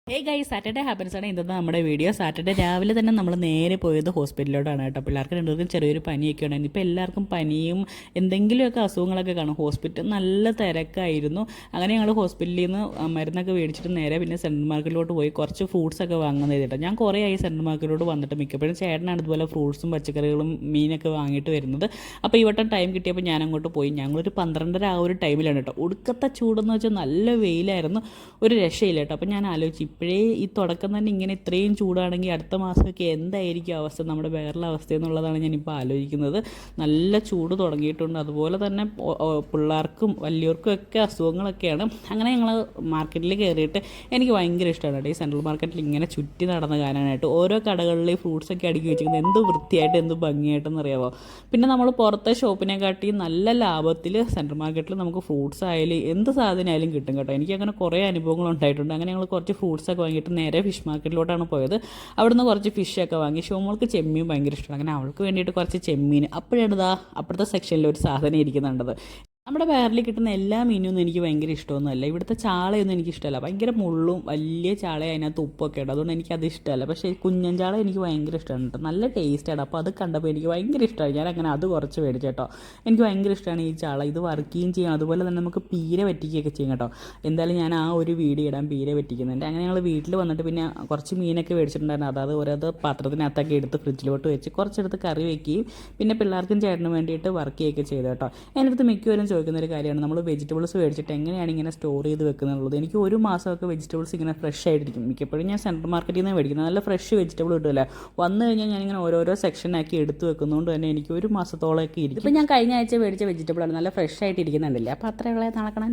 Saturday happens ആണ് ഇന്നത്തെ നമ്മുടെ വീഡിയോ. സാറ്റർഡേ രാവിലെ തന്നെ നമ്മൾ നേരെ പോയത് ഹോസ്പിറ്റലിലോട്ടാണ് കേട്ടോ. പിള്ളേർക്ക് രണ്ടുപേർക്കും ചെറിയൊരു പനിയൊക്കെ ഉണ്ടായിരുന്നു. ഇപ്പോൾ എല്ലാവർക്കും പനിയും എന്തെങ്കിലുമൊക്കെ അസുഖങ്ങളൊക്കെ കാണും. ഹോസ്പിറ്റൽ നല്ല തിരക്കായിരുന്നു. അങ്ങനെ ഞങ്ങൾ ഹോസ്പിറ്റലിൽ നിന്ന് മരുന്നൊക്കെ മേടിച്ചിട്ട് നേരെ പിന്നെ സെൻട്രൽ മാർക്കറ്റിലോട്ട് പോയി കുറച്ച് ഫ്രൂട്ട്സൊക്കെ വാങ്ങുന്നത് കേട്ടോ. ഞാൻ കുറേ ആയി സെൻട്രൽ മാർക്കറ്റിലോട്ട് വന്നിട്ട് മിക്കപ്പോഴും ചേട്ടനാണ് ഇതുപോലെ ഫ്രൂട്ട്സും പച്ചക്കറികളും മീനൊക്കെ വാങ്ങിയിട്ട് വരുന്നത്. അപ്പോൾ ഈ വട്ടം ടൈം കിട്ടിയപ്പോൾ ഞാൻ അങ്ങോട്ട് പോയി. ഞങ്ങളൊരു 12:30 ആ ഒരു ടൈമിലാണ് കേട്ടോ. ഒടുക്കത്തെ ചൂടെന്ന് വെച്ചാൽ നല്ല വെയിലായിരുന്നു, ഒരു രക്ഷയില്ല കേട്ടോ. അപ്പോൾ ഞാൻ ആലോചിച്ചു, ഇപ്പോഴേ ഈ തുടക്കം തന്നെ ഇങ്ങനെ ഇത്രയും ചൂടാണെങ്കിൽ അടുത്ത മാസമൊക്കെ എന്തായിരിക്കും അവസ്ഥ, നമ്മുടെ വേറെ അവസ്ഥ എന്നുള്ളതാണ് ഞാനിപ്പോൾ ആലോചിക്കുന്നത്. നല്ല ചൂട് തുടങ്ങിയിട്ടുണ്ട്. അതുപോലെ തന്നെ പിള്ളേർക്കും വലിയവർക്കും ഒക്കെ അസുഖങ്ങളൊക്കെയാണ്. അങ്ങനെ ഞങ്ങൾ മാർക്കറ്റിൽ കയറിയിട്ട് എനിക്ക് ഭയങ്കര ഇഷ്ടമാണ് കേട്ടോ ഈ സെൻട്രൽ മാർക്കറ്റിൽ ഇങ്ങനെ ചുറ്റി നടന്ന് കാണാനായിട്ട്. ഓരോ കടകളിലെയും ഫ്രൂട്ട്സൊക്കെ അടുക്കി വെച്ചിരിക്കുന്നത് എന്ത് വൃത്തിയായിട്ട് എന്ത് ഭംഗിയായിട്ടെന്ന് അറിയാമോ. പിന്നെ നമ്മൾ പുറത്തെ ഷോപ്പിനെക്കാട്ടി നല്ല ലാഭത്തിൽ സെൻട്രൽ മാർക്കറ്റിൽ നമുക്ക് ഫ്രൂട്ട്സ് ആയാലും എന്ത് സാധനമായാലും കിട്ടും കേട്ടോ. എനിക്കങ്ങനെ കുറേ അനുഭവങ്ങൾ ഉണ്ടായിട്ടുണ്ട്. അങ്ങനെ ഞങ്ങൾ കുറച്ച് ഫ്രൂട്ട്സൊക്കെ വാങ്ങിയിട്ട് നേരെ ഫിഷ് മാർക്കറ്റിലോട്ടാണ് പോയത്. അവിടുന്ന് കുറച്ച് ഫിഷൊക്കെ വാങ്ങി. ഷോമോൾക്ക് ചെമ്മീൻ ഭയങ്കര ഇഷ്ടമാണ്. അങ്ങനെ അവൾക്ക് വേണ്ടിയിട്ട് കുറച്ച് ചെമ്മീൻ. അപ്പോഴാണ് അപ്പുറത്തെ സെക്ഷനിൽ ഒരു സാധനം ഇരിക്കുന്നുണ്ടത്. നമ്മുടെ വയറിൽ കിട്ടുന്ന എല്ലാ മീനൊന്നും എനിക്ക് ഭയങ്കര ഇഷ്ടമൊന്നുമല്ല. ഇവിടുത്തെ ചാളയൊന്നും എനിക്ക് ഇഷ്ടമല്ല. ഭയങ്കര മുള്ളും വലിയ ചാള, അതിനകത്ത് ഉപ്പൊക്കെ ഉണ്ട്. അതുകൊണ്ട് എനിക്കത് ഇഷ്ടമല്ല. പക്ഷേ കുഞ്ഞൻ ചാള എനിക്ക് ഭയങ്കര ഇഷ്ടമാണ് കേട്ടോ. നല്ല ടേസ്റ്റാണ്. അപ്പോൾ അത് കണ്ടപ്പോൾ എനിക്ക് ഭയങ്കര ഇഷ്ടമായി. ഞാൻ അങ്ങനെ അത് കുറച്ച് മേടിച്ചു കേട്ടോ. എനിക്ക് ഭയങ്കര ഇഷ്ടമാണ് ഈ ചാള. ഇത് വറുക്കുകയും ചെയ്യും. അതുപോലെ തന്നെ നമുക്ക് പീര പറ്റിക്കുകയൊക്കെ ചെയ്യും കേട്ടോ. എന്തായാലും ഞാൻ ആ ഒരു വീഡിയോ ഇടാൻ പീര പറ്റിക്കുന്നുണ്ട്. അങ്ങനെ ഞങ്ങൾ വീട്ടിൽ വന്നിട്ട് പിന്നെ കുറച്ച് മീനൊക്കെ മേടിച്ചിട്ടുണ്ടായിരുന്നു. അതായത് ഓരോ പാത്രത്തിനകത്തൊക്കെ എടുത്ത് ഫ്രിഡ്ജിലോട്ട് വെച്ച് കുറച്ചെടുത്ത് കറി വയ്ക്കുകയും പിന്നെ പിള്ളേർക്കും ചേട്ടനും വേണ്ടിയിട്ട് വർക്ക് ചെയ്യുകയൊക്കെ ചെയ്തു കേട്ടോ. എൻ്റെ അടുത്ത് മിക്കവരും ചോദിക്കുന്നൊരു കാര്യമാണ്, നമ്മൾ വെജിറ്റബിൾസ് മേടിച്ചിട്ട് എങ്ങനെയാണ് ഇങ്ങനെ സ്റ്റോർ ചെയ്ത് വെക്കുന്നുള്ളത്. എനിക്ക് ഒരു മാസമൊക്കെ വെജിറ്റബിൾസ് ഇങ്ങനെ ഫ്രഷ് ആയിട്ടിരിക്കും. മിക്കപ്പോഴും ഞാൻ സെൻട്രൽ മാർക്കറ്റിൽ നിന്ന് മേടിക്കുന്നത് നല്ല ഫ്രഷ് വെജിറ്റബിൾ കിട്ടില്ല. വന്നു കഴിഞ്ഞാൽ ഞാനിങ്ങനെ ഓരോരോ സെക്ഷനാക്കി എടുത്ത് വെക്കുന്നതുകൊണ്ട് തന്നെ എനിക്ക് ഒരു മാസത്തോളമൊക്കെ ഇരിക്കും. ഇപ്പോൾ ഞാൻ കഴിഞ്ഞ ആഴ്ച മേടിച്ച വെജിറ്റബിളാണ്, നല്ല ഫ്രഷ് ആയിട്ട് ഇരിക്കുന്നുണ്ടല്ലേ. അപ്പോൾ അത്രയുള്ള നടക്കണം.